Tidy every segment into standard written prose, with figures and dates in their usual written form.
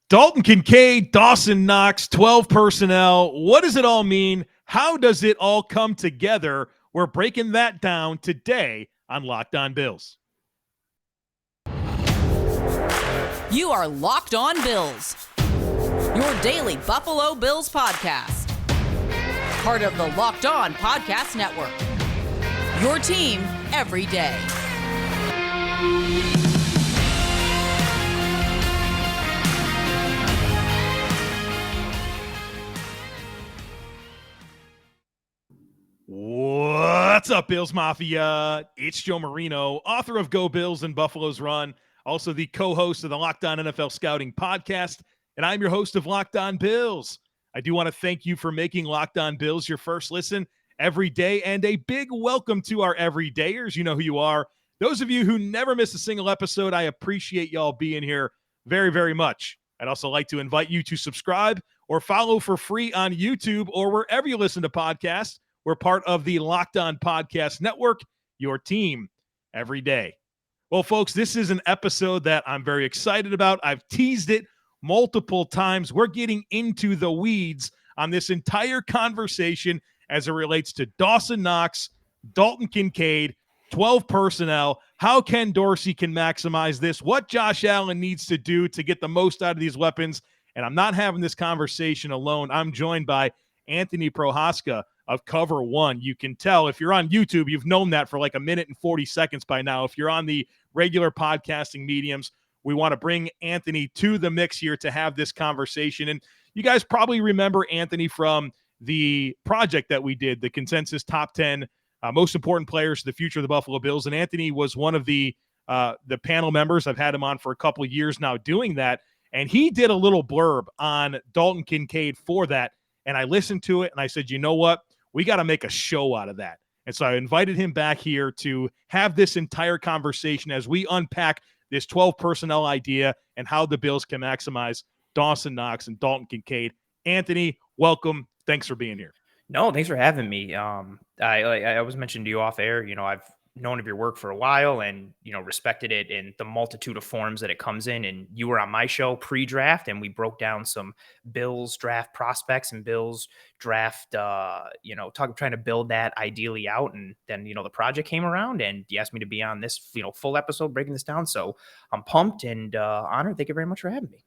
Dalton Kincaid, Dawson Knox, 12 personnel. What does it all mean? How does it all come together? We're breaking that down today on Locked On Bills. You are Locked On Bills, your daily Buffalo Bills podcast. Part of the Locked On Podcast Network, your team every day. What's up, Bills Mafia? It's Joe Marino, author of Go Bills and Buffalo's Run, also the co-host of the Locked On NFL Scouting podcast, and I'm your host of Locked On Bills. I do want to thank you for making Locked On Bills your first listen every day, and a big welcome to our everydayers. You know who you are. Those of you who never miss a single episode, I appreciate y'all being here very, very much. I'd also like to invite you to subscribe or follow for free on YouTube or wherever you listen to podcasts. We're part of the Locked On Podcast Network, your team every day. Well, folks, this is an episode that I'm very excited about. I've teased it multiple times. We're getting into the weeds on this entire conversation as it relates to Dawson Knox, Dalton Kincaid, 12 personnel, how Ken Dorsey can maximize this, what Josh Allen needs to do to get the most out of these weapons. And I'm not having this conversation alone. I'm joined by Anthony Prohaska of Cover One. You can tell if you're on YouTube, you've known that for like a minute and 40 seconds by now. If you're on the regular podcasting mediums, we want to bring Anthony to the mix here to have this conversation. And you guys probably remember Anthony from the project that we did, the Consensus Top 10 Most Important Players to the Future of the Buffalo Bills. And Anthony was one of the panel members. I've had him on for a couple of years now doing that. And he did a little blurb on Dalton Kincaid for that. And I listened to it and I said, you know what? We got to make a show out of that. And so I invited him back here to have this entire conversation as we unpack this 12 personnel idea and how the Bills can maximize Dawson Knox and Dalton Kincaid. Anthony, welcome. Thanks for being here. No, thanks for having me. I was mentioning to you off air, I've known of your work for a while and, respected it in the multitude of forms that it comes in. And you were on my show pre-draft and we broke down some Bills draft prospects and Bills draft, trying to build that ideally out. And then, the project came around and you asked me to be on this, full episode breaking this down. So I'm pumped and honored. Thank you very much for having me.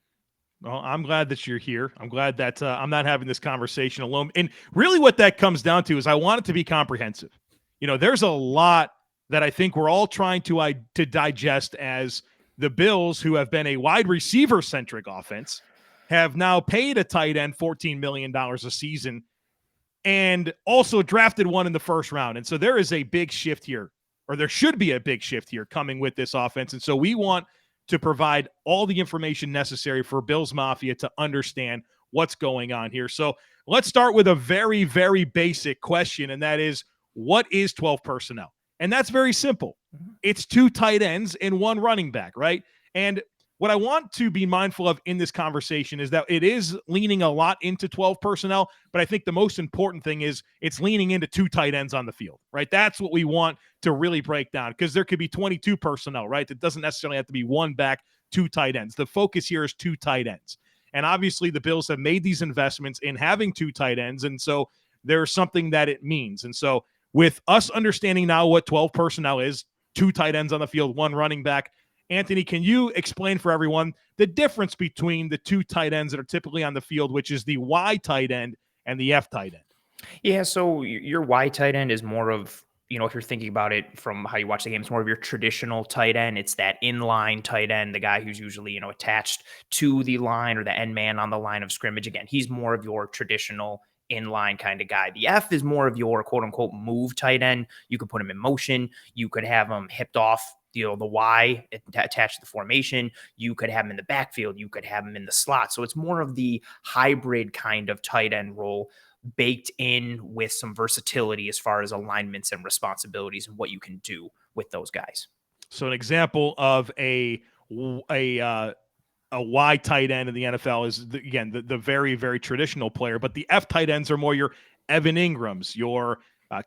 Well, I'm glad that you're here. I'm glad that I'm not having this conversation alone. And really what that comes down to is I want it to be comprehensive. There's a lot that I think we're all trying to digest as the Bills, who have been a wide receiver-centric offense, have now paid a tight end $14 million a season and also drafted one in the first round. And so there is a big shift here, or there should be a big shift here coming with this offense. And so we want to provide all the information necessary for Bills Mafia to understand what's going on here. So let's start with a very, very basic question, and that is, what is 12 personnel? And that's very simple. It's 2 tight ends and 1 running back, right? And what I want to be mindful of in this conversation is that it is leaning a lot into 12 personnel, but I think the most important thing is it's leaning into 2 tight ends on the field, right? That's what we want to really break down, because there could be 22 personnel, right? It doesn't necessarily have to be 1 back, 2 tight ends. The focus here is 2 tight ends. And obviously the Bills have made these investments in having 2 tight ends, and so there's something that it means. And so with us understanding now what 12 personnel is, 2 tight ends on the field, 1 running back, Anthony, can you explain for everyone the difference between the 2 tight ends that are typically on the field, which is the Y tight end and the F tight end? Yeah, so your Y tight end is more of, if you're thinking about it from how you watch the game, it's more of your traditional tight end. It's that inline tight end, the guy who's usually, attached to the line or the end man on the line of scrimmage. Again, he's more of your traditional inline kind of guy. The F is more of your quote unquote move tight end. You could put him in motion. You could have him hipped off, the Y attached to the formation. You could have him in the backfield. You could have him in the slot. So it's more of the hybrid kind of tight end role, baked in with some versatility as far as alignments and responsibilities and what you can do with those guys. So an example of a Y tight end in the NFL is, the very, very traditional player, but the F tight ends are more your Evan Ingrams, your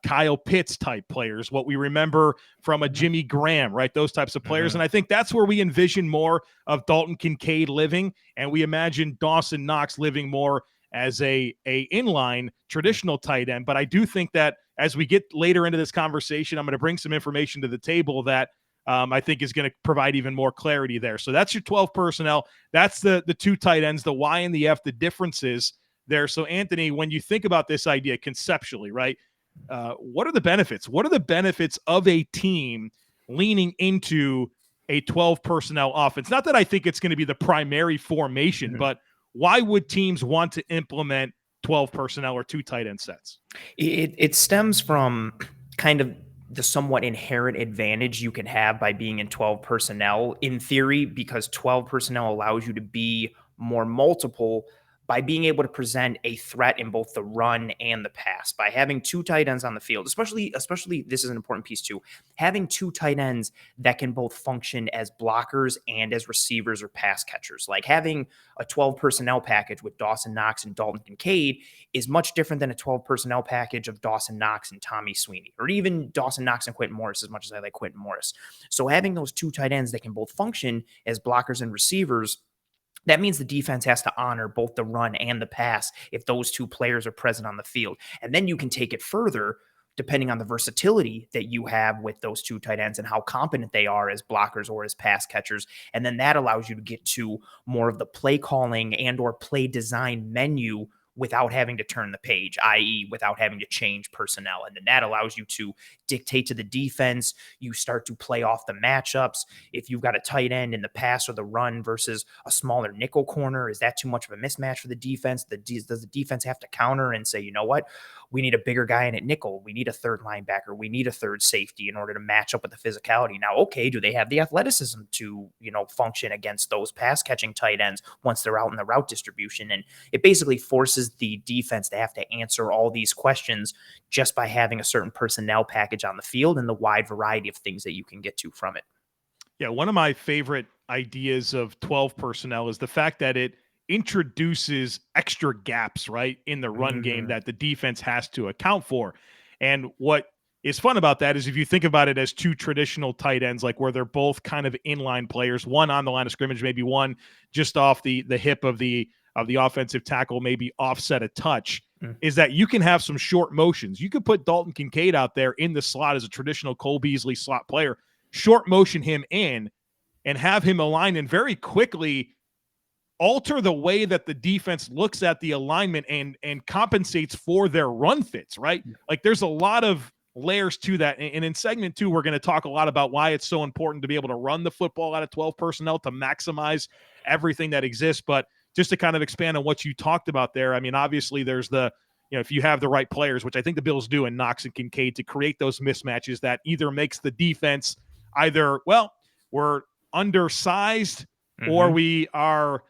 Kyle Pitts type players, what we remember from a Jimmy Graham, right? Those types of players. And I think that's where we envision more of Dalton Kincaid living. And we imagine Dawson Knox living more as a inline traditional tight end. But I do think that as we get later into this conversation, I'm going to bring some information to the table that I think is going to provide even more clarity there. So that's your 12 personnel. That's the two tight ends, the Y and the F, the differences there. So Anthony, when you think about this idea conceptually, right? What are the benefits? What are the benefits of a team leaning into a 12 personnel offense? Not that I think it's going to be the primary formation, but why would teams want to implement 12 personnel or two tight end sets? It stems from kind of the somewhat inherent advantage you can have by being in 12 personnel in theory, because 12 personnel allows you to be more multiple by being able to present a threat in both the run and the pass. By having two tight ends on the field, especially this is an important piece too, having two tight ends that can both function as blockers and as receivers or pass catchers. Like having a 12 personnel package with Dawson Knox and Dalton Kincaid is much different than a 12 personnel package of Dawson Knox and Tommy Sweeney, or even Dawson Knox and Quentin Morris, as much as I like Quentin Morris. So having those two tight ends that can both function as blockers and receivers, that means the defense has to honor both the run and the pass if those two players are present on the field. And then you can take it further depending on the versatility that you have with those two tight ends and how competent they are as blockers or as pass catchers. And then that allows you to get to more of the play calling and or play design menu without having to turn the page, i.e. without having to change personnel. And then that allows you to dictate to the defense. You start to play off the matchups. If you've got a tight end in the pass or the run versus a smaller nickel corner, is that too much of a mismatch for the defense? Does the defense have to counter and say, you know what? We need a bigger guy in at nickel. We need a third linebacker. We need a third safety in order to match up with the physicality. Now, okay, do they have the athleticism to, function against those pass catching tight ends once they're out in the route distribution? And it basically forces the defense to have to answer all these questions just by having a certain personnel package on the field and the wide variety of things that you can get to from it. Yeah, one of my favorite ideas of 12 personnel is the fact that it introduces extra gaps, right, in the run game that the defense has to account for. And what is fun about that is if you think about it as two traditional tight ends, like where they're both kind of inline players, one on the line of scrimmage, maybe one just off the hip of the offensive tackle, maybe offset a touch, is that you can have some short motions. You could put Dalton Kincaid out there in the slot as a traditional Cole Beasley slot player, short motion him in and have him align and very quickly alter the way that the defense looks at the alignment and compensates for their run fits, right? Like there's a lot of layers to that. And in segment 2, we're going to talk a lot about why it's so important to be able to run the football out of 12 personnel to maximize everything that exists. But just to kind of expand on what you talked about there, I mean, obviously there's if you have the right players, which I think the Bills do in Knox and Kincaid, to create those mismatches that either makes the defense either, well, we're undersized or we are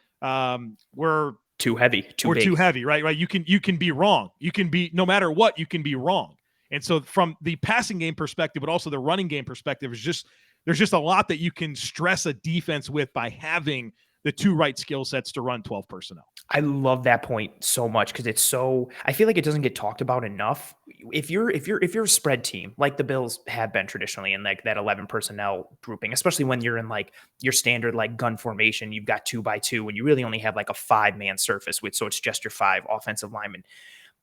we're too heavy, too heavy, right? You can be wrong. You can be, no matter what, you can be wrong. And so from the passing game perspective, but also the running game perspective, there's just a lot that you can stress a defense with by having the two right skill sets to run 12 personnel. I love that point so much because I feel like it doesn't get talked about enough. If you're a spread team like the Bills have been traditionally in like that 11 personnel grouping, especially when you're in like your standard like gun formation, you've got 2x2 and you really only have like a 5-man surface so it's just your 5 offensive linemen.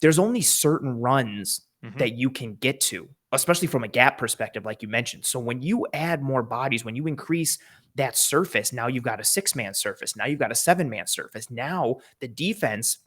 There's only certain runs that you can get to, especially from a gap perspective, like you mentioned. So when you add more bodies, when you increase that surface, now you've got a 6-man surface. Now you've got a 7-man surface. Now the defense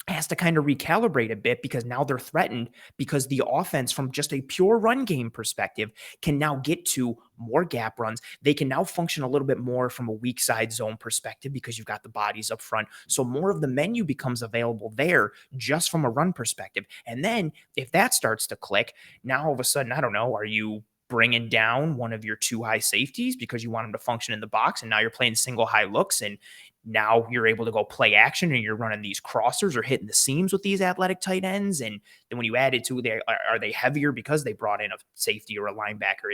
has to kind of recalibrate a bit because now they're threatened because the offense from just a pure run game perspective can now get to more gap runs. They can now function a little bit more from a weak side zone perspective because you've got the bodies up front. So more of the menu becomes available there just from a run perspective. And then if that starts to click, now all of a sudden, I don't know, are you bringing down one of your 2 high safeties because you want them to function in the box, and now you're playing single high looks, and now you're able to go play action and you're running these crossers or hitting the seams with these athletic tight ends. And then when you add it to are they heavier because they brought in a safety or a linebacker?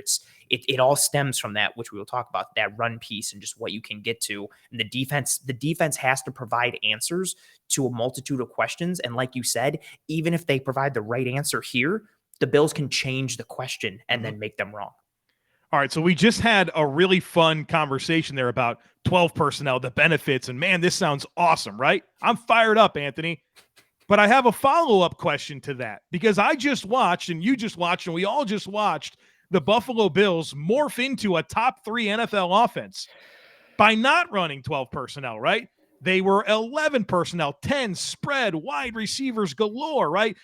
It all stems from that, which we will talk about, that run piece and just what you can get to. And the defense has to provide answers to a multitude of questions. And like you said, even if they provide the right answer here, the Bills can change the question and then make them wrong. All right, so we just had a really fun conversation there about 12 personnel, the benefits, and man, this sounds awesome, right? I'm fired up, Anthony. But I have a follow-up question to that because I just watched, and you just watched, and we all just watched the Buffalo Bills morph into a top 3 NFL offense by not running 12 personnel, right? They were 11 personnel, 10 spread, wide receivers galore, right?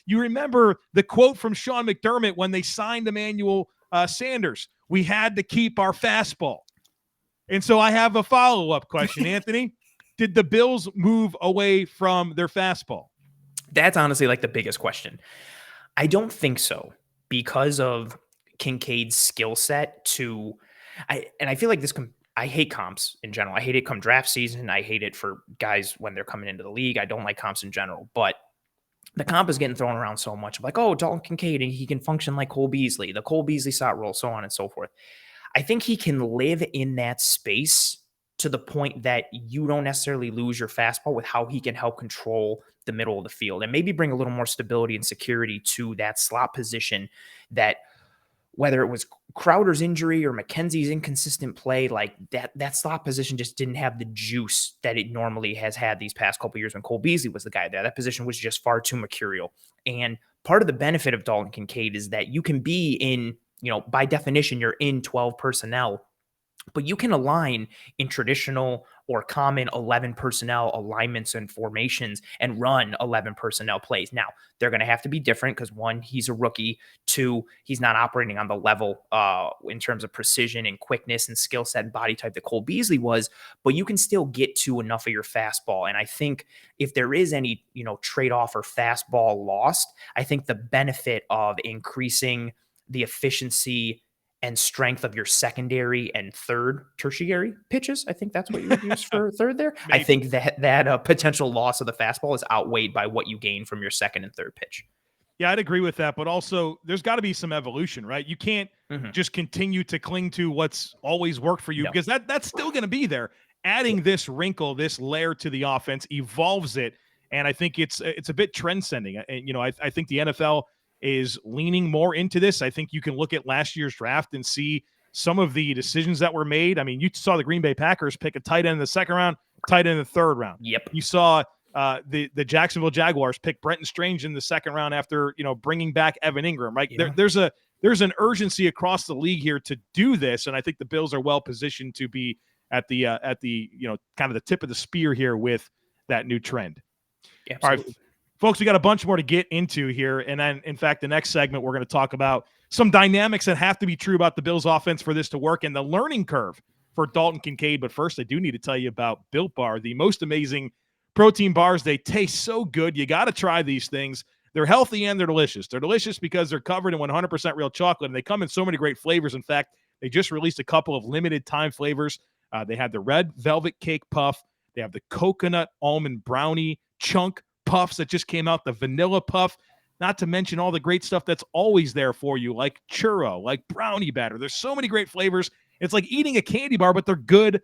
You remember the quote from Sean McDermott when they signed Emmanuel Sanders, we had to keep our fastball. And so I have a follow-up question, Anthony. Did the Bills move away from their fastball? That's honestly like the biggest question. I don't think so because of Kincaid's skill set I feel like I hate comps in general. I hate it come draft season. I hate it for guys when they're coming into the league. I don't like comps in general, but the comp is getting thrown around so much. Like, oh, Dalton Kincaid, and he can function like Cole Beasley, the Cole Beasley slot role, so on and so forth. I think he can live in that space to the point that you don't necessarily lose your fastball with how he can help control the middle of the field and maybe bring a little more stability and security to that slot position that whether it was Crowder's injury or McKenzie's inconsistent play, like that slot position just didn't have the juice that it normally has had these past couple of years when Cole Beasley was the guy there. That position was just far too mercurial. And part of the benefit of Dalton Kincaid is that you can be in, by definition, you're in 12 personnel, but you can align in traditional or common 11 personnel alignments and formations and run 11 personnel plays. Now, they're going to have to be different because 1, he's a rookie. 2, he's not operating on the level in terms of precision and quickness and skill set and body type that Cole Beasley was, but you can still get to enough of your fastball. And I think if there is any, trade-off or fastball lost, I think the benefit of increasing the efficiency and strength of your secondary and tertiary pitches. I think that's what you would use for third there. I think that potential loss of the fastball is outweighed by what you gain from your second and third pitch. Yeah, I'd agree with that. But also there's got to be some evolution, right? You can't just continue to cling to what's always worked for you because that's still going to be there. Adding this wrinkle, this layer to the offense evolves it. And I think it's a bit trend-sending. And, I think the NFL is leaning more into this. I think you can look at last year's draft and see some of the decisions that were made. I mean, you saw the Green Bay Packers pick a tight end in the second round, tight end in the third round. Yep. You saw the Jacksonville Jaguars pick Brenton Strange in the second round after, bringing back Evan Ingram, right? Yeah. There's an urgency across the league here to do this. And I think the Bills are well positioned to be at the kind of the tip of the spear here with that new trend. Yeah, all right, folks, we got a bunch more to get into here. And then, in fact, the next segment, we're going to talk about some dynamics that have to be true about the Bills offense for this to work and the learning curve for Dalton Kincaid. But first, I do need to tell you about Built Bar, the most amazing protein bars. They taste so good. You got to try these things. They're healthy and they're delicious. They're delicious because they're covered in 100% real chocolate, and they come in so many great flavors. In fact, they just released a couple of limited time flavors. They have the red velvet cake puff. They have the coconut almond brownie chunk puffs that just came out, the vanilla puff, not to mention all the great stuff that's always there for you, like churro, like brownie batter. There's so many great flavors. It's like eating a candy bar, but they're good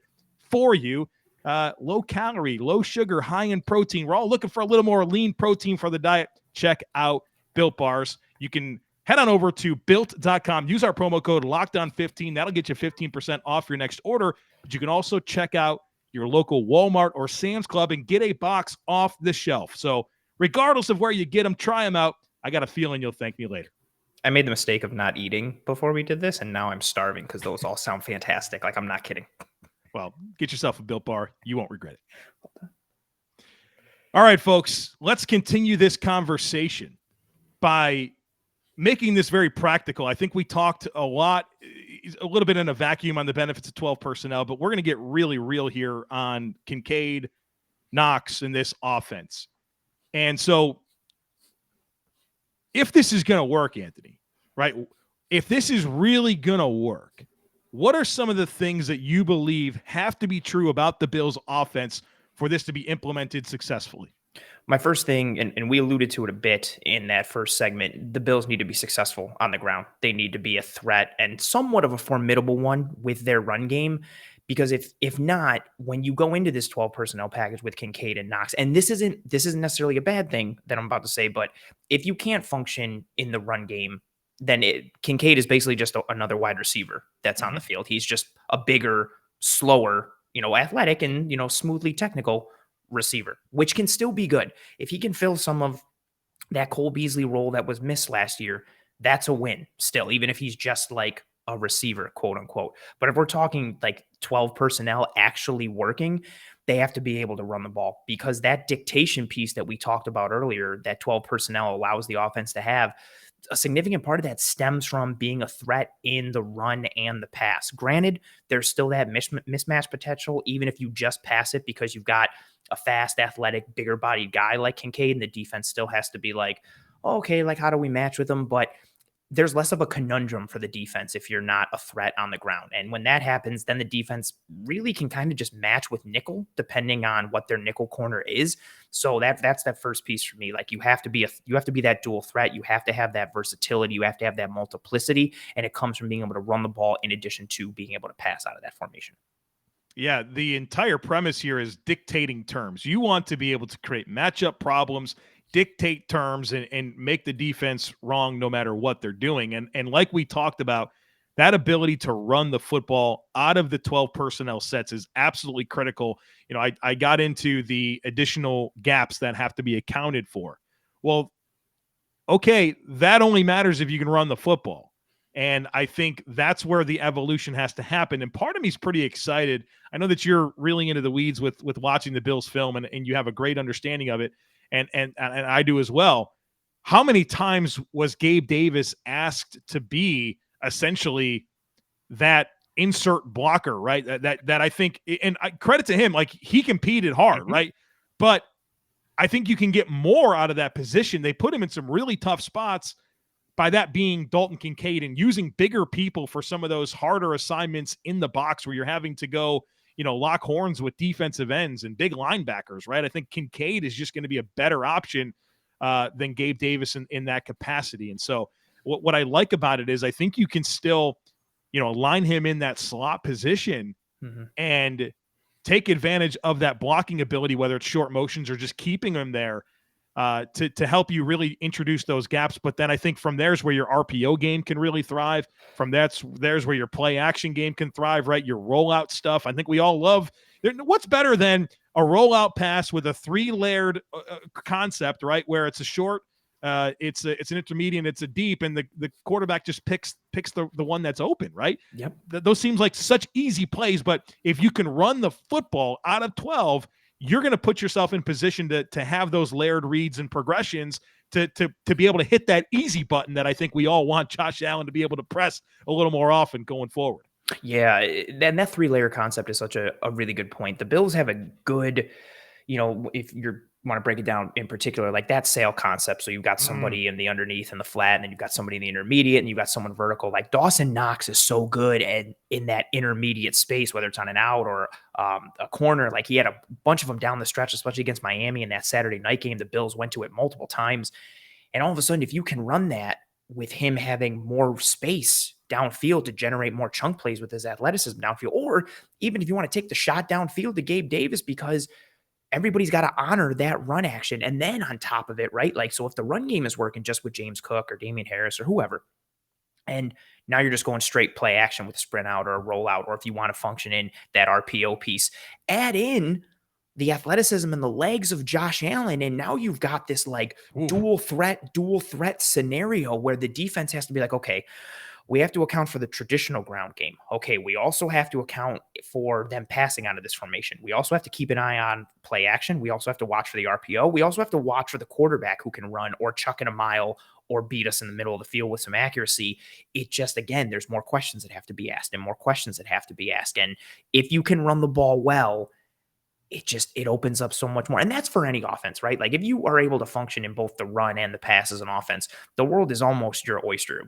for you. Low calorie, low sugar, high in protein. We're all looking for a little more lean protein for the diet. Check out Built Bars. You can head on over to built.com. Use our promo code LOCKEDON15. That'll get you 15% off your next order. But you can also check out your local Walmart or Sam's Club and get a box off the shelf. So regardless of where you get them, try them out. I got a feeling you'll thank me later. I made the mistake of not eating before we did this, and now I'm starving because those all sound fantastic. Like, I'm not kidding. Well, get yourself a Built Bar. You won't regret it. All right, folks, let's continue this conversation by making this very practical. I think we talked a little bit in a vacuum on the benefits of 12 personnel, but we're going to get really real here on Kincaid, Knox, and this offense. And so if this is going to work, Anthony, right? If this is really going to work, what are some of the things that you believe have to be true about the Bills offense for this to be implemented successfully? My first thing, and we alluded to it a bit in that first segment, the Bills need to be successful on the ground. They need to be a threat and somewhat of a formidable one with their run game, Because if not, when you go into this 12 personnel package with Kincaid and Knox, and this isn't necessarily a bad thing that I'm about to say, but if you can't function in the run game, then Kincaid is basically just another wide receiver that's on the field. He's just a bigger, slower, athletic and, smoothly technical receiver, which can still be good. If he can fill some of that Cole Beasley role that was missed last year, that's a win still, even if he's just like a receiver, quote unquote. But if we're talking like 12 personnel actually working, they have to be able to run the ball, because that dictation piece that we talked about earlier, that 12 personnel allows the offense to have, a significant part of that stems from being a threat in the run and the pass. Granted, there's still that mismatch potential, even if you just pass it, because you've got a fast, athletic, bigger bodied guy like Kincaid, and the defense still has to be like, oh, okay, like how do we match with them? But there's less of a conundrum for the defense if you're not a threat on the ground. And when that happens, then the defense really can kind of just match with nickel, depending on what their nickel corner is. So that's that first piece for me. Like you have to be that dual threat. You have to have that versatility. You have to have that multiplicity. And it comes from being able to run the ball in addition to being able to pass out of that formation. Yeah, the entire premise here is dictating terms. You want to be able to create matchup problems, dictate terms, and make the defense wrong no matter what they're doing. And like we talked about, that ability to run the football out of the 12 personnel sets is absolutely critical. I got into the additional gaps that have to be accounted for. Well, okay, that only matters if you can run the football. And I think that's where the evolution has to happen. And part of me is pretty excited. I know that you're really into the weeds with watching the Bills film, and you have a great understanding of it. And I do as well. How many times was Gabe Davis asked to be essentially that insert blocker, right? That I think, and credit to him, like he competed hard, right? But I think you can get more out of that position. They put him in some really tough spots, by that being Dalton Kincaid, and using bigger people for some of those harder assignments in the box where you're having to go, lock horns with defensive ends and big linebackers, right? I think Kincaid is just going to be a better option than Gabe Davis in that capacity. And so what I like about it is I think you can still, line him in that slot position and take advantage of that blocking ability, whether it's short motions or just keeping him there to help you really introduce those gaps. But then I think from there's where your RPO game can really thrive. There's where your play action game can thrive, right? Your rollout stuff. I think we all love. What's better than a rollout pass with a 3-layered concept, right? Where it's a short, it's an intermediate, it's a deep, and the quarterback just picks the one that's open, right? Yep. Those seems like such easy plays, but if you can run the football out of 12, you're going to put yourself in position to have those layered reads and progressions to be able to hit that easy button that I think we all want Josh Allen to be able to press a little more often going forward. Yeah, and that 3-layer concept is such a really good point. The Bills have a good, if you want to break it down in particular, like that sail concept. So you've got somebody in the underneath and the flat, and then you've got somebody in the intermediate, and you've got someone vertical. Like Dawson Knox is so good in that intermediate space, whether it's on an out or a corner. Like he had a bunch of them down the stretch, especially against Miami in that Saturday night game. The Bills went to it multiple times. And all of a sudden, if you can run that with him having more space downfield to generate more chunk plays with his athleticism downfield, or even if you want to take the shot downfield to Gabe Davis, because everybody's got to honor that run action. And then on top of it, right? Like, so if the run game is working just with James Cook or Damian Harris or whoever, and now you're just going straight play action with a sprint out or a rollout, or if you want to function in that RPO piece, add in the athleticism and the legs of Josh Allen. And now you've got this like dual threat scenario where the defense has to be like, okay, we have to account for the traditional ground game. Okay, we also have to account for them passing out of this formation. We also have to keep an eye on play action. We also have to watch for the RPO. We also have to watch for the quarterback who can run or chuck in a mile or beat us in the middle of the field with some accuracy. It just, again, there's more questions that have to be asked and more questions that have to be asked. And if you can run the ball well, it opens up so much more. And that's for any offense, right? Like if you are able to function in both the run and the pass as an offense, the world is almost your oyster.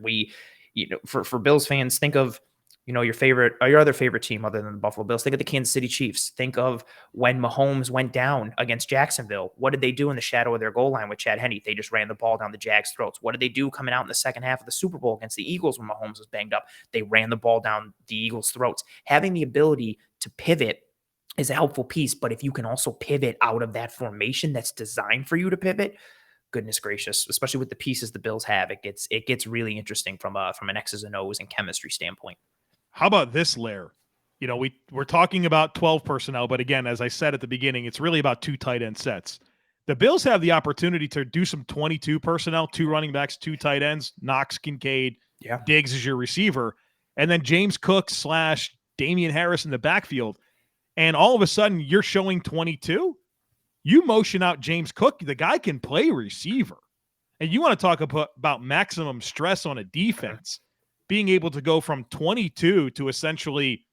For Bills fans, think of your other favorite team other than the Buffalo Bills. Think of the Kansas City Chiefs. Think of when Mahomes went down against Jacksonville. What did they do in the shadow of their goal line with Chad Henne? They just ran the ball down the Jags' throats. What did they do coming out in the second half of the Super Bowl against the Eagles when Mahomes was banged up? They ran the ball down the Eagles' throats. Having the ability to pivot is a helpful piece, but if you can also pivot out of that formation that's designed for you to pivot, goodness gracious, especially with the pieces the Bills have, it gets really interesting from an X's and O's and chemistry standpoint. How about this layer? We're talking about 12 personnel, but again, as I said at the beginning, it's really about 2 tight end sets. The Bills have the opportunity to do some 22 personnel, 2 running backs, 2 tight ends, Knox, Kincaid, Diggs as your receiver, and then James Cook / Damian Harris in the backfield. And all of a sudden, you're showing 22. You motion out James Cook. The guy can play receiver. And you want to talk about maximum stress on a defense. Being able to go from 22 to essentially,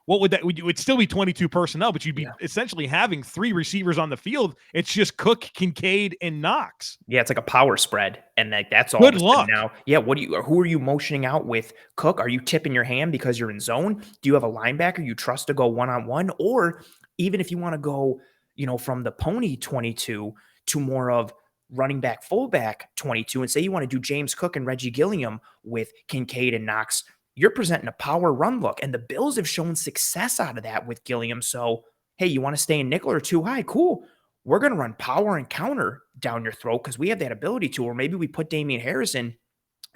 what would that? It would still be 22 personnel, but you'd be essentially having 3 receivers on the field. It's just Cook, Kincaid, and Knox. Yeah, it's like a power spread, and that's all. Good luck now. Yeah, who are you motioning out with Cook? Are you tipping your hand because you're in zone? Do you have a linebacker you trust to go one-on-one, or even if you want to go, from the pony 22 to more of running back, fullback 22, and say you want to do James Cook and Reggie Gilliam with Kincaid and Knox, you're presenting a power run look. And the Bills have shown success out of that with Gilliam. So, hey, you want to stay in nickel or too high? Cool. We're going to run power and counter down your throat because we have that ability to, or maybe we put Damian Harris in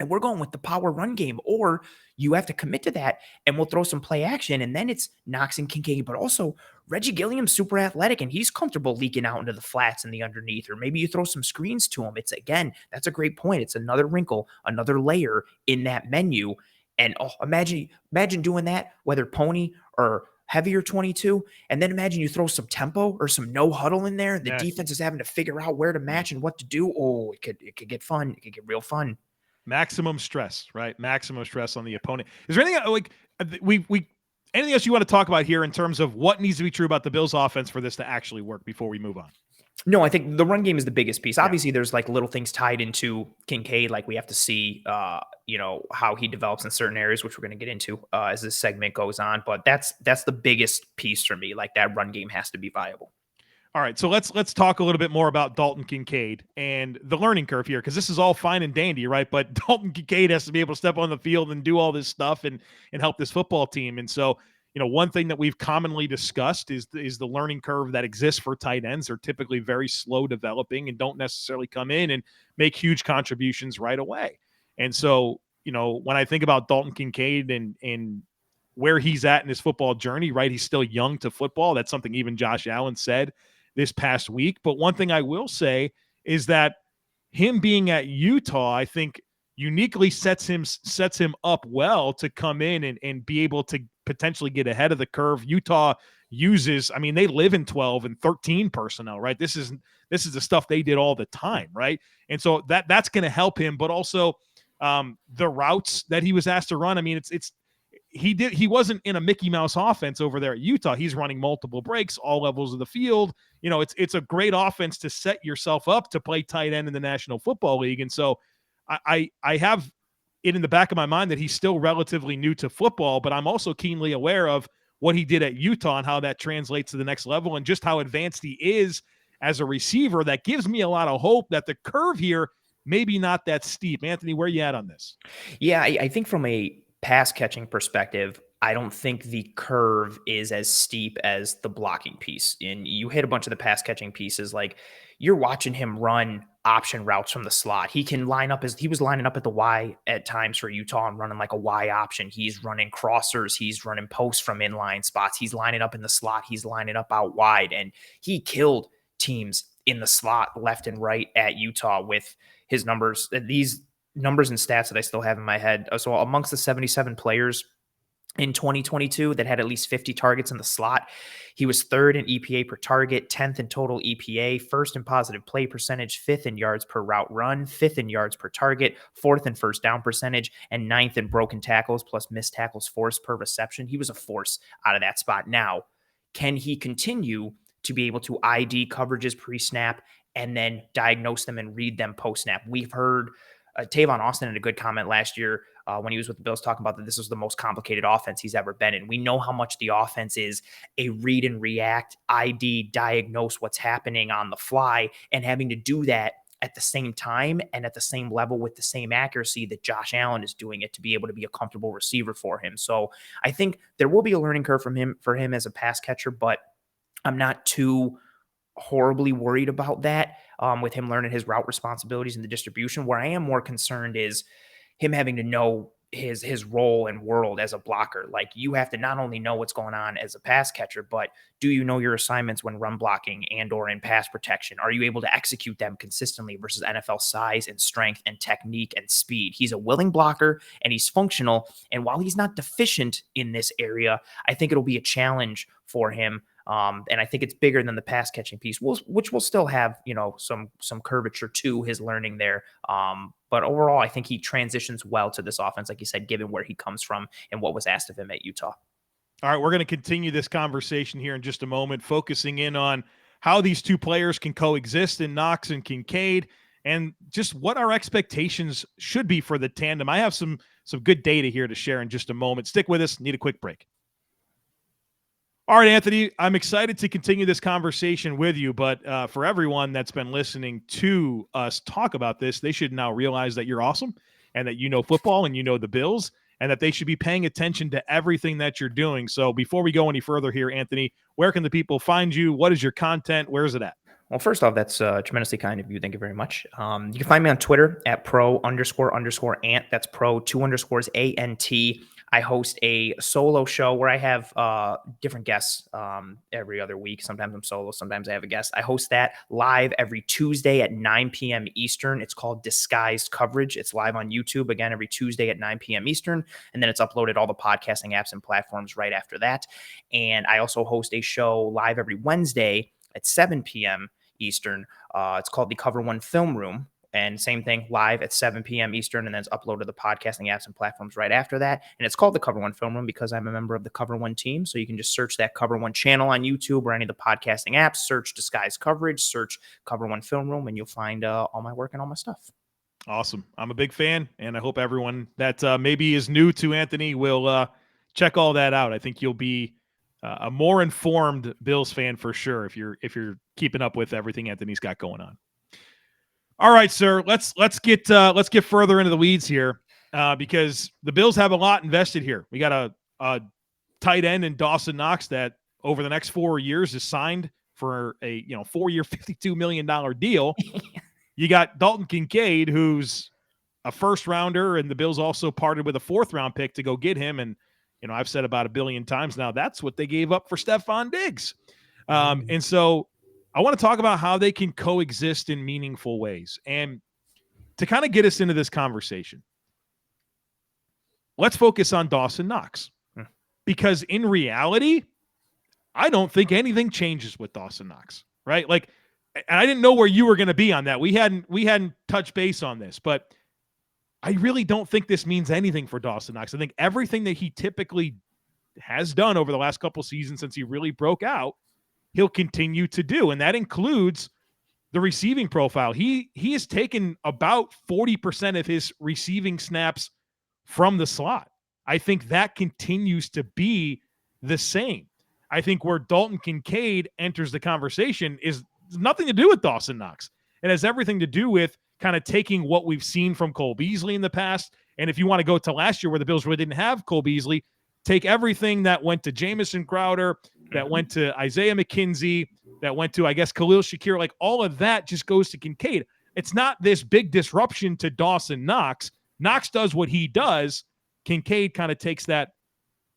and we're going with the power run game, or you have to commit to that and we'll throw some play action. And then it's Knox and Kincaid, but also Reggie Gilliam's super athletic and he's comfortable leaking out into the flats and the underneath, or maybe you throw some screens to him. That's a great point. It's another wrinkle, another layer in that menu. And imagine doing that, whether pony or heavier 22. And then imagine you throw some tempo or some no huddle in there. The defense is having to figure out where to match and what to do. Oh, it could get fun. It could get real fun. Maximum stress, right? Maximum stress on the opponent. Is there anything like anything else you want to talk about here in terms of what needs to be true about the Bills offense for this to actually work before we move on? No, I think the run game is the biggest piece. Obviously, there's like little things tied into Kincaid. Like we have to see, how he develops in certain areas, which we're going to get into as this segment goes on. But that's the biggest piece for me. Like that run game has to be viable. All right, so let's talk a little bit more about Dalton Kincaid and the learning curve here, because this is all fine and dandy, right? But Dalton Kincaid has to be able to step on the field and do all this stuff and help this football team. And so, one thing that we've commonly discussed is the learning curve that exists for tight ends. Are typically very slow developing and don't necessarily come in and make huge contributions right away. And so, when I think about Dalton Kincaid and where he's at in his football journey, right? He's still young to football. That's something even Josh Allen said this past week. But one thing I will say is that him being at Utah, I think uniquely sets him up well to come in and be able to potentially get ahead of the curve. Utah uses, they live in 12 and 13 personnel, right? This is the stuff they did all the time, right? And so that's going to help him, but also the routes that he was asked to run. He wasn't in a Mickey Mouse offense over there at Utah. He's running multiple breaks, all levels of the field. It's a great offense to set yourself up to play tight end in the National Football League. And so I have it in the back of my mind that he's still relatively new to football, but I'm also keenly aware of what he did at Utah and how that translates to the next level and just how advanced he is as a receiver. That gives me a lot of hope that the curve here maybe not that steep. Anthony, where are you at on this? Yeah, I think from a pass catching perspective, I don't think the curve is as steep as the blocking piece. And you hit a bunch of the pass catching pieces. Like you're watching him run option routes from the slot. He can line up he was lining up at the Y at times for Utah and running like a Y option. He's running crossers. He's running posts from inline spots. He's lining up in the slot. He's lining up out wide. And he killed teams in the slot left and right at Utah with his numbers. These numbers and stats that I still have in my head. So amongst the 77 players in 2022 that had at least 50 targets in the slot, he was 3rd in EPA per target, 10th in total EPA, 1st in positive play percentage, 5th in yards per route run, 5th in yards per target, 4th in first down percentage, and 9th in broken tackles plus missed tackles forced per reception. He was a force out of that spot. Now, can he continue to be able to ID coverages pre-snap and then diagnose them and read them post-snap? We've heard Tavon Austin had a good comment last year when he was with the Bills, talking about that this was the most complicated offense he's ever been in. We know how much the offense is a read and react, ID, diagnose what's happening on the fly, and having to do that at the same time and at the same level with the same accuracy that Josh Allen is doing it to be able to be a comfortable receiver for him. So I think there will be a learning curve for him as a pass catcher, but I'm not too horribly worried about that with him learning his route responsibilities and the distribution. Where I am more concerned is him having to know his role and world as a blocker. Like, you have to not only know what's going on as a pass catcher, but do you know your assignments when run blocking and or in pass protection? Are you able to execute them consistently versus NFL size and strength and technique and speed? He's a willing blocker and he's functional. And while he's not deficient in this area, I think it'll be a challenge for him. And I think it's bigger than the pass catching piece, which will still have, some curvature to his learning there. But overall, I think he transitions well to this offense, like you said, given where he comes from and what was asked of him at Utah. All right, we're going to continue this conversation here in just a moment, focusing in on how these two players can coexist in Knox and Kincaid, and just what our expectations should be for the tandem. I have some good data here to share in just a moment. Stick with us. Need a quick break. All right, Anthony, I'm excited to continue this conversation with you, but for everyone that's been listening to us talk about this, they should now realize that you're awesome and that you know football and you know the Bills, and that they should be paying attention to everything that you're doing. So before we go any further here, Anthony, where can the people find you? What is your content? Where is it at? Well, first off, that's tremendously kind of you. Thank you very much. You can find me on Twitter at @pro__ant. That's pro 2 ANT. I host a solo show where I have different guests every other week. Sometimes I'm solo, sometimes I have a guest. I host that live every Tuesday at 9 p.m. Eastern. It's called Disguised Coverage. It's live on YouTube, again, every Tuesday at 9 p.m. Eastern. And then it's uploaded all the podcasting apps and platforms right after that. And I also host a show live every Wednesday at 7 p.m. Eastern. It's called the Cover One Film Room. And same thing, live at 7 p.m. Eastern, and then it's uploaded to the podcasting apps and platforms right after that. And it's called the Cover One Film Room because I'm a member of the Cover One team. So you can just search that Cover One channel on YouTube or any of the podcasting apps, search Disguised Coverage, search Cover One Film Room, and you'll find all my work and all my stuff. Awesome. I'm a big fan, and I hope everyone that maybe is new to Anthony will check all that out. I think you'll be a more informed Bills fan for sure if you're keeping up with everything Anthony's got going on. All right, sir. Let's get further into the weeds here because the Bills have a lot invested here. We got a tight end in Dawson Knox that over the next 4 years is signed for a 4-year, $52 million deal. You got Dalton Kincaid, who's a first rounder, and the Bills also parted with a 4th round pick to go get him. And I've said about 1 billion times now that's what they gave up for Stephon Diggs. And so I want to talk about how they can coexist in meaningful ways. And to kind of get us into this conversation, let's focus on Dawson Knox. Because in reality, I don't think anything changes with Dawson Knox, right? Like, and I didn't know where you were going to be on that. We hadn't touched base on this, but I really don't think this means anything for Dawson Knox. I think everything that he typically has done over the last couple seasons since he really broke out, he'll continue to do. And that includes the receiving profile. He has taken about 40% of his receiving snaps from the slot. I think that continues to be the same. I think where Dalton Kincaid enters the conversation is nothing to do with Dawson Knox. It has everything to do with kind of taking what we've seen from Cole Beasley in the past. And if you want to go to last year where the Bills really didn't have Cole Beasley, take everything that went to Jamison Crowder, that went to Isaiah McKenzie, that went to, I guess, Khalil Shakir, like all of that just goes to Kincaid. It's not this big disruption to Dawson Knox. Knox does what he does. Kincaid kind of takes that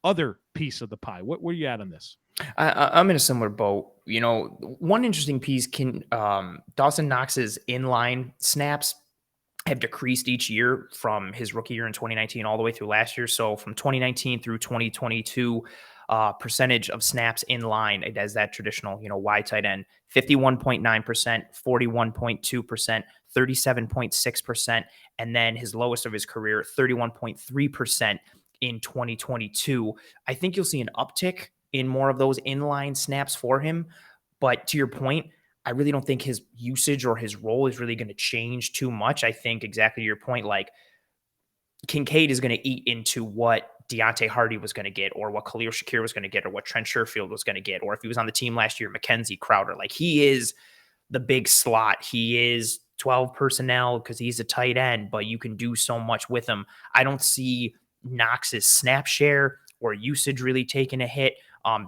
other piece of the pie. Where are you at on this? I'm in a similar boat. One interesting piece Dawson Knox's inline snaps have decreased each year from his rookie year in 2019 all the way through last year. So from 2019 through 2022, percentage of snaps in line as that traditional, wide tight end, 51.9%, 41.2%, 37.6%, and then his lowest of his career, 31.3% in 2022. I think you'll see an uptick in more of those inline snaps for him. But to your point, I really don't think his usage or his role is really going to change too much. I think exactly your point, like Kincaid is going to eat into what Deontay Hardy was going to get, or what Khalil Shakir was going to get, or what Trent Sherfield was going to get, or if he was on the team last year, Mackenzie Crowder. Like, he is the big slot. He is 12 personnel because he's a tight end, but you can do so much with him. I don't see Knox's snap share or usage really taking a hit.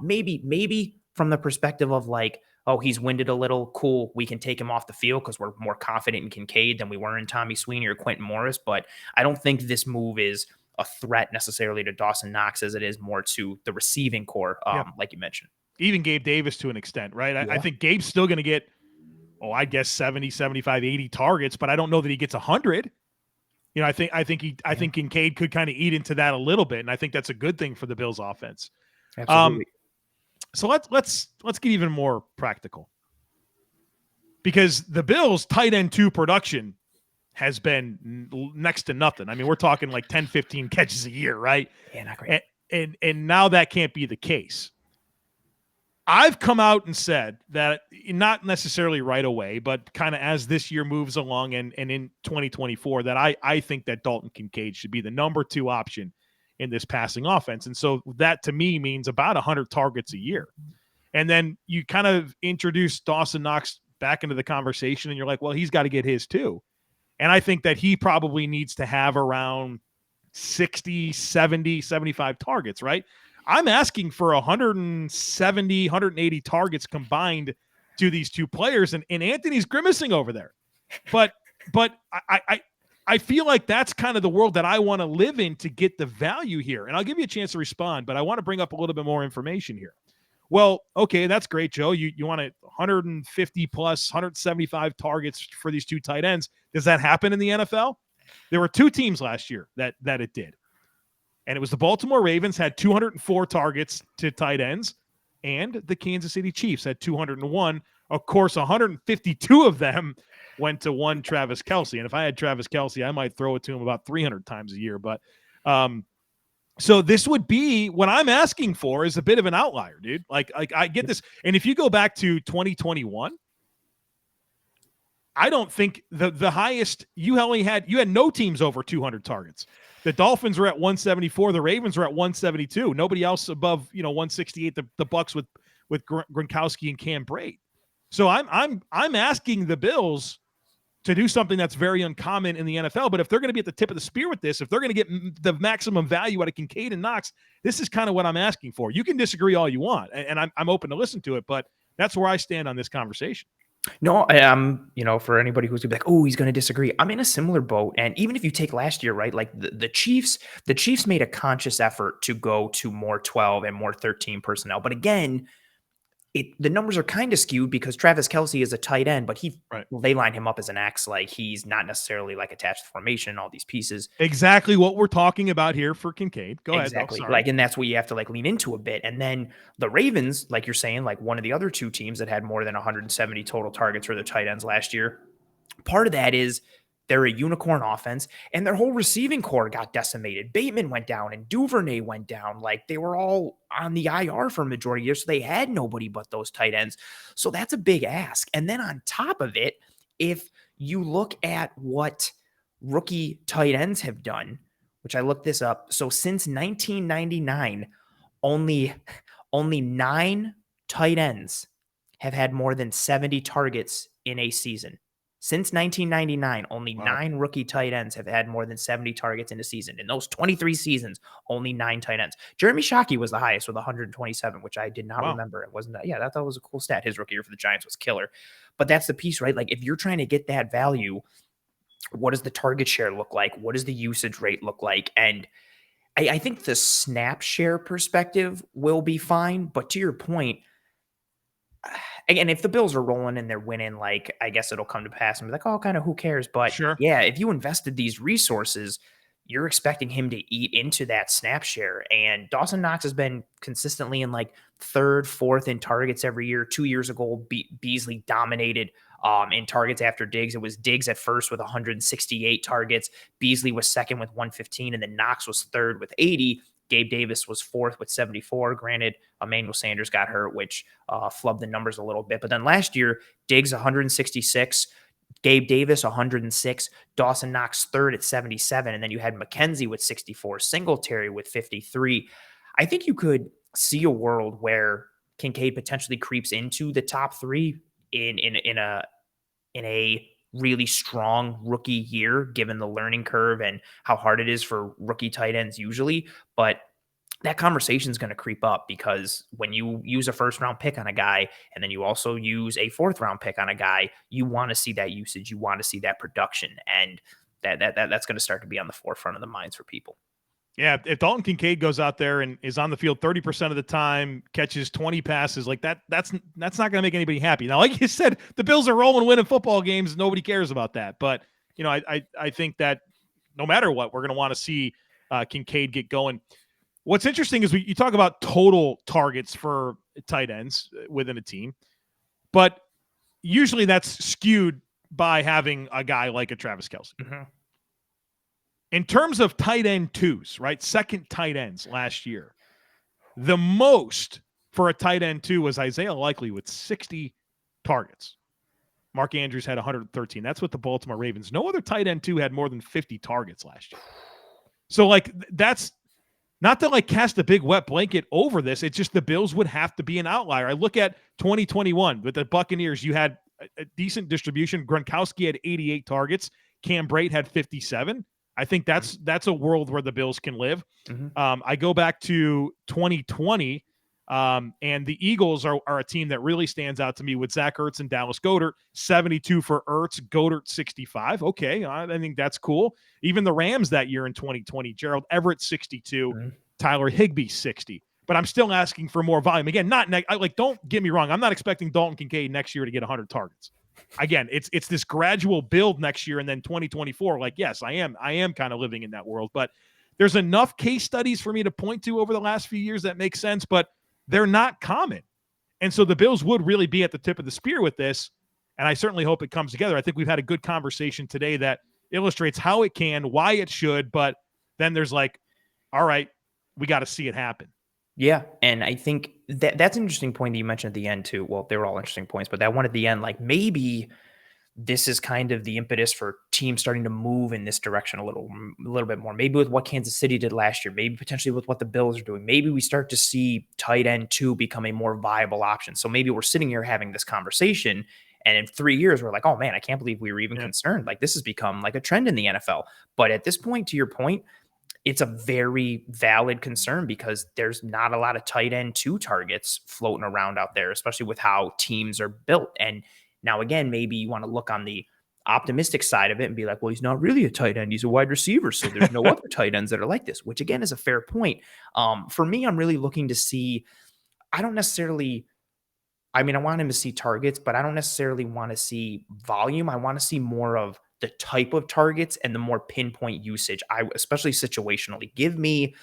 Maybe from the perspective of like, oh, he's winded a little, cool, we can take him off the field because we're more confident in Kincaid than we were in Tommy Sweeney or Quentin Morris. But I don't think this move is a threat necessarily to Dawson Knox as it is more to the receiving core, like you mentioned. Even Gabe Davis to an extent, right? I think Gabe's still going to get, I guess 70, 75, 80 targets, but I don't know that he gets 100. I think Kincaid could kind of eat into that a little bit, and I think that's a good thing for the Bills offense. Absolutely. So let's get even more practical, because the Bills tight end 2 production has been next to nothing. I mean, we're talking like 10, 15 catches a year, right? Yeah, not great. And now that can't be the case. I've come out and said that, not necessarily right away, but kind of as this year moves along and in 2024, that I think that Dalton Kincaid should be the number 2 option in this passing offense. And so that to me means about 100 targets a year. And then you kind of introduce Dawson Knox back into the conversation, and you're like, well, he's got to get his too. And I think that he probably needs to have around 60, 70, 75 targets, right? I'm asking for 170, 180 targets combined to these 2 players, and Anthony's grimacing over there. But I feel like that's kind of the world that I want to live in to get the value here. And I'll give you a chance to respond, but I want to bring up a little bit more information here. Well, okay, that's great, Joe. You want 150 plus 175 targets for these 2 tight ends. Does that happen in the NFL? There were 2 teams last year that it did. And it was the Baltimore Ravens had 204 targets to tight ends, and the Kansas City Chiefs had 201. Of course, 152 of them went to one Travis Kelce. And if I had Travis Kelce, I might throw it to him about 300 times a year. But so this would be what I'm asking for is a bit of an outlier, dude. Like I get this. And if you go back to 2021, I don't think the highest you had no teams over 200 targets. The Dolphins were at 174. The Ravens were at 172. Nobody else above 168. The Bucks with Gronkowski and Cam Brate. So I'm asking the Bills to do something that's very uncommon in the NFL. But if they're going to be at the tip of the spear with this, if they're going to get the maximum value out of Kincaid and Knox, this is kind of what I'm asking for. You can disagree all you want, and I'm open to listen to it, but that's where I stand on this conversation. No, for anybody who's gonna be like, oh, he's going to disagree, I'm in a similar boat. And even if you take last year, right, like the Chiefs made a conscious effort to go to more 12 and more 13 personnel. But again, the numbers are kind of skewed because Travis Kelce is a tight end, but they line him up as an X. Like, he's not necessarily like attached to formation, all these pieces. Exactly what we're talking about here for Kincaid. Go ahead. Exactly. Like, and that's what you have to like lean into a bit. And then the Ravens, like you're saying, like one of the other 2 teams that had more than 170 total targets for their tight ends last year. Part of that is they're a unicorn offense, and their whole receiving core got decimated. Bateman went down and Duvernay went down. Like, they were all on the IR for a majority of years, so they had nobody but those tight ends. So that's a big ask. And then on top of it, if you look at what rookie tight ends have done, which I looked this up. So since 1999, only 9 tight ends have had more than 70 targets in a season. Since 1999, only 9 rookie tight ends have had more than 70 targets in a season. In those 23 seasons, only 9 tight ends. Jeremy Shockey was the highest with 127, which I did not remember. It wasn't that. Yeah, that was a cool stat. His rookie year for the Giants was killer. But that's the piece, right? Like, if you're trying to get that value, what does the target share look like? What does the usage rate look like? And I think the snap share perspective will be fine. But to your point, again, if the Bills are rolling and they're winning, like, I guess it'll come to pass and be like, oh, kind of who cares? But yeah, if you invested these resources, you're expecting him to eat into that snap share. And Dawson Knox has been consistently in like 3rd, 4th in targets every year. 2 years ago, Beasley dominated in targets after Diggs. It was Diggs at first with 168 targets. Beasley was second with 115, and then Knox was 3rd with 80. Gabe Davis was 4th with 74. Granted, Emmanuel Sanders got hurt, which flubbed the numbers a little bit. But then last year, Diggs 166, Gabe Davis, 106, Dawson Knox third at 77, and then you had McKenzie with 64, Singletary with 53. I think you could see a world where Kincaid potentially creeps into the top three in a really strong rookie year, given the learning curve and how hard it is for rookie tight ends usually. But that conversation is going to creep up, because when you use a first round pick on a guy and then you also use a fourth round pick on a guy, you want to see that usage, you want to see that production, and that's going to start to be on the forefront of the minds for people. Yeah, if Dalton Kincaid goes out there and is on the field 30% of the time, catches 20 passes, like that's not going to make anybody happy. Now, like you said, the Bills are rolling, winning football games. Nobody cares about that. But, I think that no matter what, we're going to want to see Kincaid get going. What's interesting is you talk about total targets for tight ends within a team, but usually that's skewed by having a guy like a Travis Kelce. Mm-hmm. In terms of tight end twos, right? Second tight ends last year. The most for a tight end two was Isaiah Likely with 60 targets. Mark Andrews had 113. That's with the Baltimore Ravens. No other tight end two had more than 50 targets last year. So, that's not to cast a big wet blanket over this. It's just the Bills would have to be an outlier. I look at 2021 with the Buccaneers. You had a decent distribution. Gronkowski had 88 targets. Cam Brate had 57. I think that's a world where the Bills can live. Mm-hmm. I go back to 2020, and the Eagles are a team that really stands out to me with Zach Ertz and Dallas Goedert, 72 for Ertz, Goedert 65. Okay, I think that's cool. Even the Rams that year in 2020, Gerald Everett 62, Mm-hmm. Tyler Higbee 60. But I'm still asking for more volume. Again, don't get me wrong. I'm not expecting Dalton Kincaid next year to get 100 targets. Again, it's this gradual build next year, and then 2024. Yes, I am kind of living in that world, but there's enough case studies for me to point to over the last few years that make sense, but they're not common. And so the Bills would really be at the tip of the spear with this, and I certainly hope it comes together. I think we've had a good conversation today that illustrates how it can, why it should, but then there's all right, we got to see it happen. Yeah, and I think that's an interesting point that you mentioned at the end too. Well, they were all interesting points, but that one at the end, maybe this is kind of the impetus for teams starting to move in this direction a little bit more. Maybe with what Kansas City did last year, maybe potentially with what the Bills are doing. Maybe we start to see tight end 2 become a more viable option. So maybe we're sitting here having this conversation, and in 3 years, we're like, oh man, I can't believe we were even concerned. This has become a trend in the NFL. But at this point, to your point, it's a very valid concern, because there's not a lot of tight end 2 targets floating around out there, especially with how teams are built. And now, again, maybe you want to look on the optimistic side of it and be like, well, he's not really a tight end. He's a wide receiver. So there's no other tight ends that are like this, which again is a fair point. For me, I'm really looking to see, I want him to see targets, but I don't necessarily want to see volume. I want to see more of the type of targets and the more pinpoint usage. Especially situationally, give me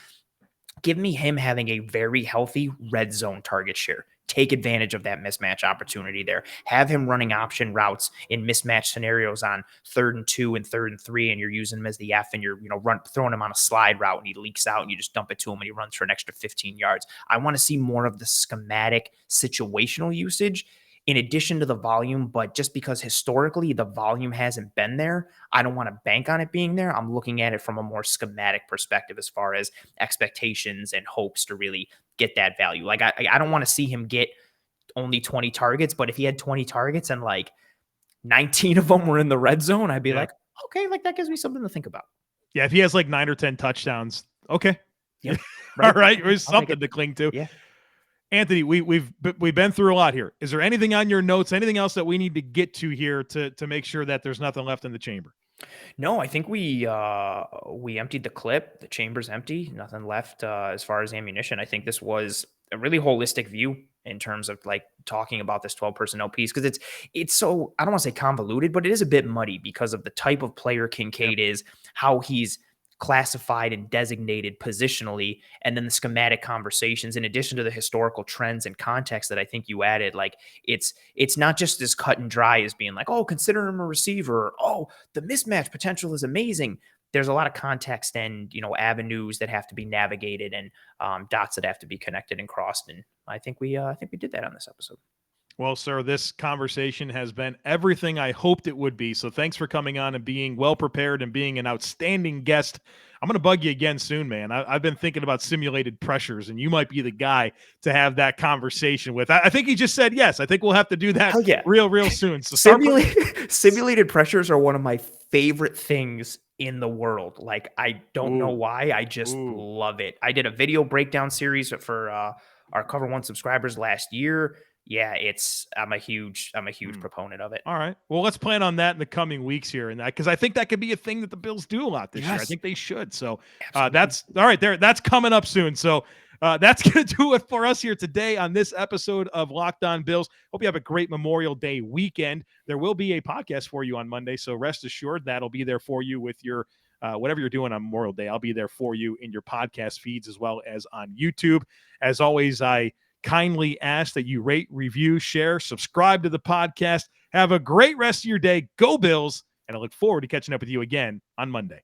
him having a very healthy red zone target share. Take advantage of that mismatch opportunity there. Have him running option routes in mismatch scenarios on 3rd and 2 and 3rd and 3, and you're using him as the F, and you're throwing him on a slide route, and he leaks out, and you just dump it to him, and he runs for an extra 15 yards. I want to see more of the schematic situational usage in addition to the volume, but just because historically the volume hasn't been there, I don't want to bank on it being there. I'm looking at it from a more schematic perspective as far as expectations and hopes to really get that value. I don't want to see him get only 20 targets, but if he had 20 targets and 19 of them were in the red zone, I'd be like, okay, that gives me something to think about. Yeah, if he has 9 or 10 touchdowns, okay. Yep. All right, there's something to cling to. Yeah. Anthony, we've been through a lot here. Is there anything on your notes, anything else that we need to get to here to make sure that there's nothing left in the chamber? No, I think we emptied the clip. The chamber's empty. Nothing left as far as ammunition. I think this was a really holistic view in terms of talking about this 12 personnel piece, because it's so, I don't want to say convoluted, but it is a bit muddy because of the type of player Kincaid is, how he's classified and designated positionally, and then the schematic conversations in addition to the historical trends and context that I think you added. It's not just as cut and dry as being oh, consider him a receiver, or, oh, the mismatch potential is amazing. There's a lot of context and avenues that have to be navigated, and dots that have to be connected and crossed, and I think we did that on this episode. Well, sir, this conversation has been everything I hoped it would be. So thanks for coming on and being well prepared and being an outstanding guest. I'm going to bug you again soon, man. I've been thinking about simulated pressures, and you might be the guy to have that conversation with. I think he just said yes. I think we'll have to do that real soon. So simulated pressures are one of my favorite things in the world. Like, I don't know why. I just love it. I did a video breakdown series for our Cover One subscribers last year. Yeah, I'm a huge proponent of it. All right. Well, let's plan on that in the coming weeks here, and that, because I think that could be a thing that the Bills do a lot this year. I think they should. So that's all right there. That's coming up soon. So that's going to do it for us here today on this episode of Locked On Bills. Hope you have a great Memorial Day weekend. There will be a podcast for you on Monday, so rest assured that'll be there for you with your whatever you're doing on Memorial Day. I'll be there for you in your podcast feeds as well as on YouTube. As always, I kindly ask that you rate, review, share, subscribe to the podcast. Have a great rest of your day. Go Bills, and I look forward to catching up with you again on Monday.